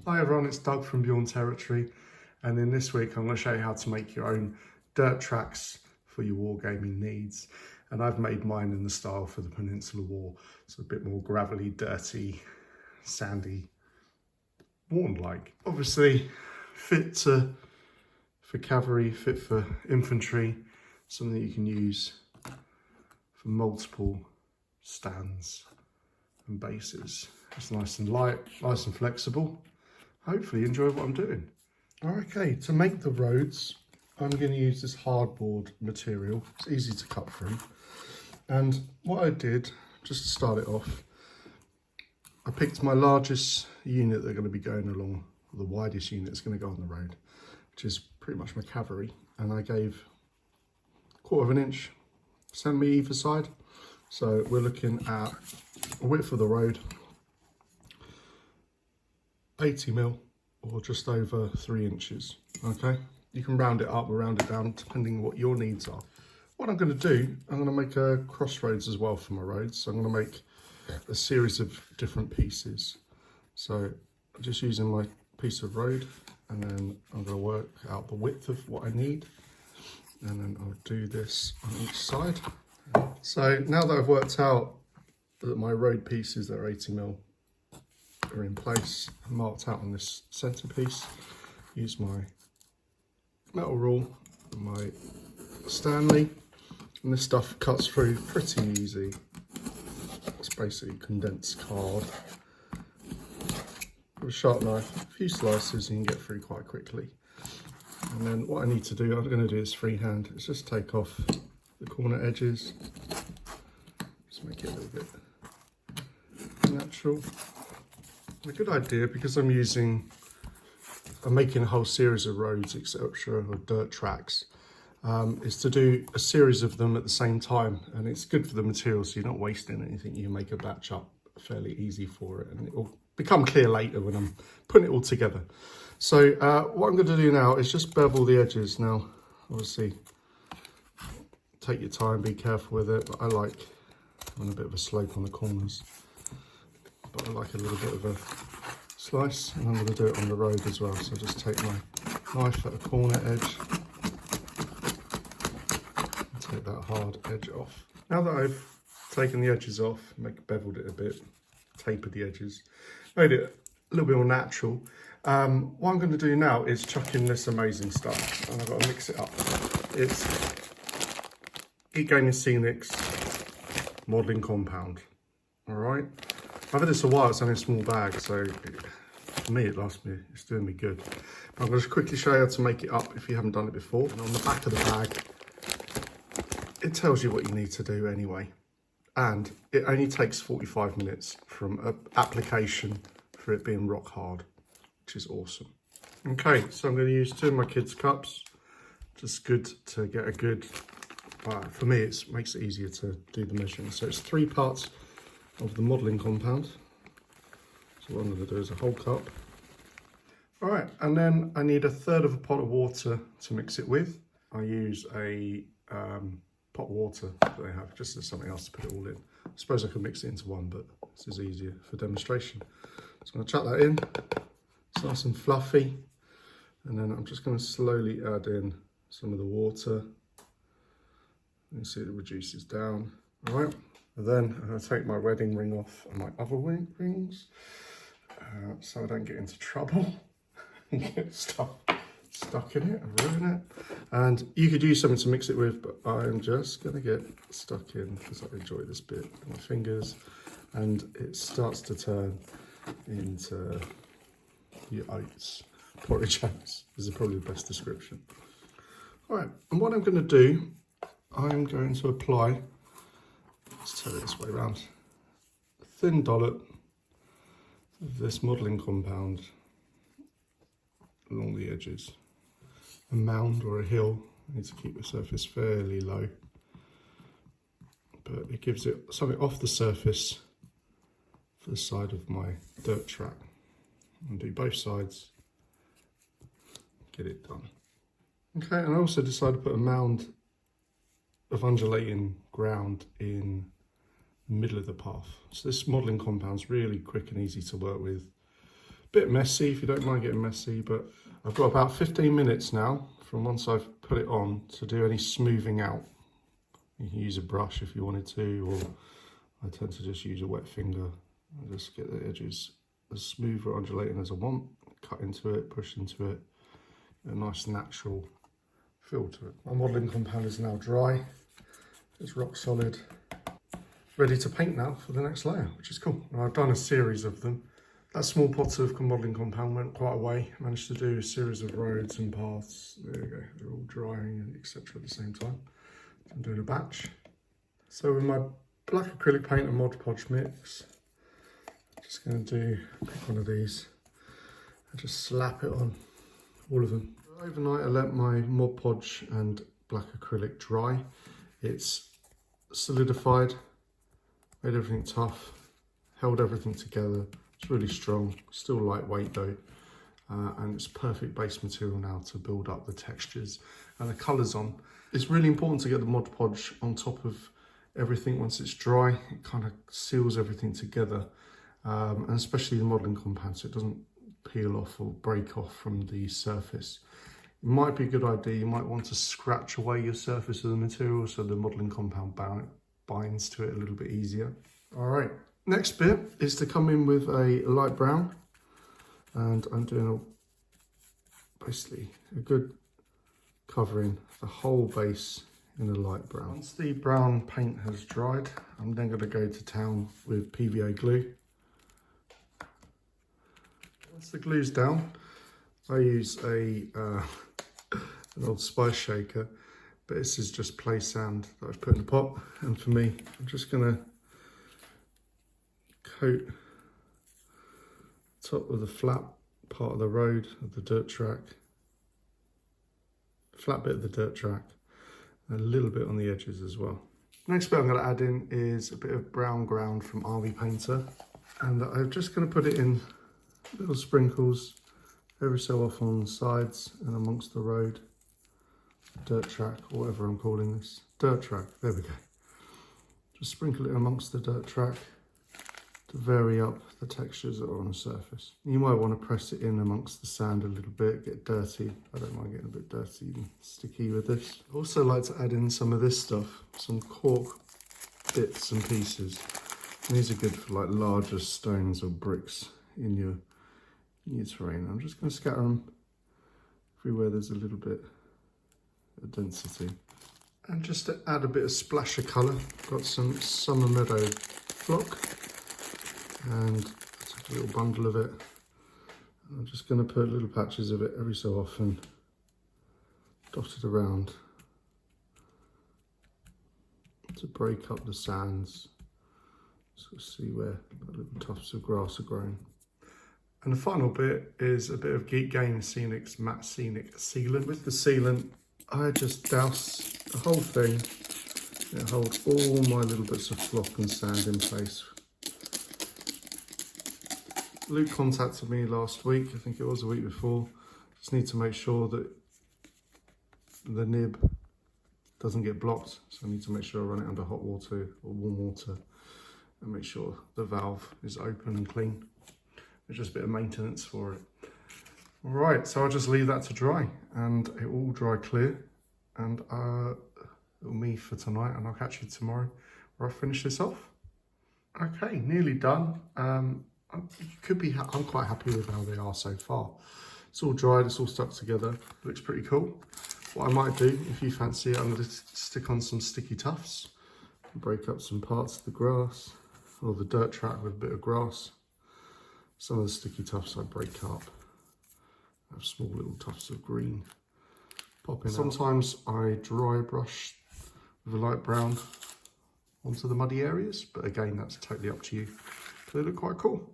Hi everyone, it's Doug from Beyond Territory, and in this week I'm going to show you how to make your own dirt tracks for your wargaming needs. And I've made mine in the style for the Peninsular War, so a bit more gravelly, dirty, sandy, worn-like. Obviously fit for cavalry, fit for infantry, something that you can use for multiple stands and bases. It's nice and light, nice and flexible. Hopefully you enjoy what I'm doing. Okay, to make the roads, I'm going to use this hardboard material. It's easy to cut through. And what I did, just to start it off, I picked my largest unit they're going to be going along, the widest unit that's going to go on the road, which is pretty much my cavalry. And I gave 1/4 of an inch centimetre either side. So we're looking at a width of the road, 80 mil or just over 3 inches. Okay, you can round it up or round it down depending what your needs are. What I'm going to do, I'm going to make a crossroads as well for my roads. So I'm going to make a series of different pieces. So I'm just using my piece of road, and then I'm going to work out the width of what I need, and then I'll do this on each side. So now that I've worked out that my road pieces that are 80 mil are in place, marked out on this centerpiece, use my metal rule and my Stanley, and this stuff cuts through pretty easy. It's basically condensed card. With a sharp knife, a few slices, you can get through quite quickly. And then what I need to do, I'm going to do is freehand. It's just take off the corner edges, just make it a little bit natural. A good idea, because I'm making a whole series of roads, etc., or dirt tracks, is to do a series of them at the same time, and it's good for the material, so you're not wasting anything. You make a batch up fairly easy for it, and it will become clear later when I'm putting it all together. So what I'm going to do now is just bevel the edges. Now, obviously, take your time, be careful with it, but I like on a bit of a slope on the corners, but I like a little bit of a slice, and I'm going to do it on the road as well. So just take my knife at a corner edge and take that hard edge off. Now that I've taken the edges off, beveled it a bit, tapered the edges, made it a little bit more natural, what I'm going to do now is chuck in this amazing stuff, and I've got to mix it up. It's Geek Gaming Scenics modelling compound. All right, I've had this a while. It's only a small bag, so for me it lasts me. It's doing me good. But I'm going to quickly show you how to make it up if you haven't done it before. And on the back of the bag, it tells you what you need to do anyway, and it only takes 45 minutes from application for it being rock hard, which is awesome. Okay, so I'm going to use 2 of my kids' cups. Just good to get a good, for me it makes it easier to do the measuring. So it's 3 parts of the modelling compound. So what I'm going to do is a whole cup. All right, and then I need 1/3 of a pot of water to mix it with. I use a pot of water that they have, just as something else to put it all in. I suppose I could mix it into one, but this is easier for demonstration. So I'm going to chuck that in. It's nice and fluffy, and then I'm just going to slowly add in some of the water. You see it reduces down. All right, and then I'm going to take my wedding ring off and my other rings, so I don't get into trouble and get stuck in it and ruin it. And you could use something to mix it with, but I'm just going to get stuck in because I enjoy this bit with my fingers, and it starts to turn into your oats, porridge oats is probably the best description. All right, and what I'm going to do, I'm going to apply, let's turn it this way around, a thin dollop of this modelling compound along the edges. A mound or a hill, I need to keep the surface fairly low, but it gives it something off the surface for the side of my dirt track. And do both sides, get it done. Okay, and I also decided to put a mound of undulating ground in the middle of the path. So this modelling compound's really quick and easy to work with. bit messy if you don't mind getting messy, but I've got about 15 minutes now from once I've put it on to do any smoothing out. You can use a brush if you wanted to, or I tend to just use a wet finger and just get the edges as smooth or undulating as I want. Cut into it, push into it, a nice natural feel to it. My modelling compound is now dry. It's rock solid. Ready to paint now for the next layer, which is cool. And I've done a series of them. That small pot of modelling compound went quite a way. Managed to do a series of roads and paths. There we go, they're all drying and etc. at the same time. I'm doing a batch. So with my black acrylic paint and Mod Podge mix, I'm just going to pick one of these and just slap it on all of them. Overnight I let my Mod Podge and black acrylic dry. It's solidified, made everything tough, held everything together. It's really strong, still lightweight though, and it's perfect base material now to build up the textures and the colours on. It's really important to get the Mod Podge on top of everything once it's dry. It kind of seals everything together, and especially the modelling compound, so it doesn't peel off or break off from the surface. It might be a good idea, you might want to scratch away your surface of the material so the modelling compound binds to it a little bit easier. All right, next bit is to come in with a light brown, and I'm doing basically a good covering the whole base in a light brown. Once the brown paint has dried, I'm then going to go to town with PVA glue. Once the glue's down, I use an old spice shaker, but this is just play sand that I've put in the pot, and for me, I'm just going to coat the top of the flat part of the road of the dirt track, flat bit of the dirt track, and a little bit on the edges as well. Next bit I'm going to add in is a bit of brown ground from RV Painter, and I'm just going to put it in little sprinkles every so often on the sides and amongst the road, dirt track, or whatever I'm calling this. Dirt track, there we go. Just sprinkle it amongst the dirt track to vary up the textures that are on the surface. You might want to press it in amongst the sand a little bit, get dirty. I don't mind getting a bit dirty and sticky with this. I also like to add in some of this stuff, some cork bits and pieces. And these are good for like larger stones or bricks in your terrain. I'm just going to scatter them everywhere there's a little bit of density. And just to add a bit of splash of colour, got some Summer Meadow flock, and I took a little bundle of it. I'm just going to put little patches of it every so often, dotted around to break up the sands, so see where little tufts of grass are growing. And the final bit is a bit of Geek Gaming Scenics Matt Sealant. With the sealant, I just douse the whole thing. It holds all my little bits of flock and sand in place. Luke contacted me last week, I think it was a week before. Just need to make sure that the nib doesn't get blocked. So I need to make sure I run it under hot water or warm water and make sure the valve is open and clean. It's just a bit of maintenance for it. All right, so I'll just leave that to dry, and it will dry clear, and it'll me for tonight, and I'll catch you tomorrow where I finish this off. Okay, nearly done. I'm quite happy with how they are so far. It's all dried, it's all stuck together. Looks pretty cool. What I might do, if you fancy it, I'm going to stick on some sticky tufts, break up some parts of the grass, or the dirt track with a bit of grass. Some of the sticky tufts I break up. I have small little tufts of green popping out. Sometimes I dry brush with a light brown onto the muddy areas, but again, that's totally up to you. They look quite cool.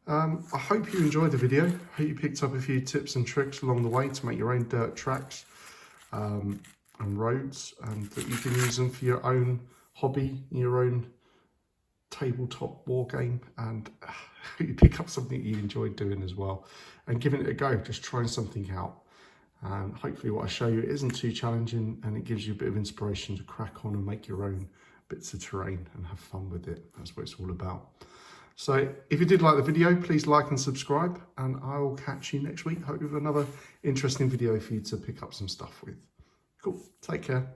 I hope you enjoyed the video. I hope you picked up a few tips and tricks along the way to make your own dirt tracks and roads, and that you can use them for your own hobby, your own tabletop war game, and you pick up something you enjoy doing as well and giving it a go, just trying something out. And hopefully what I show you isn't too challenging, and it gives you a bit of inspiration to crack on and make your own bits of terrain and have fun with it. That's what it's all about. So if you did like the video, please like and subscribe, and I will catch you next week, hopefully with another interesting video for you to pick up some stuff with. Cool, take care.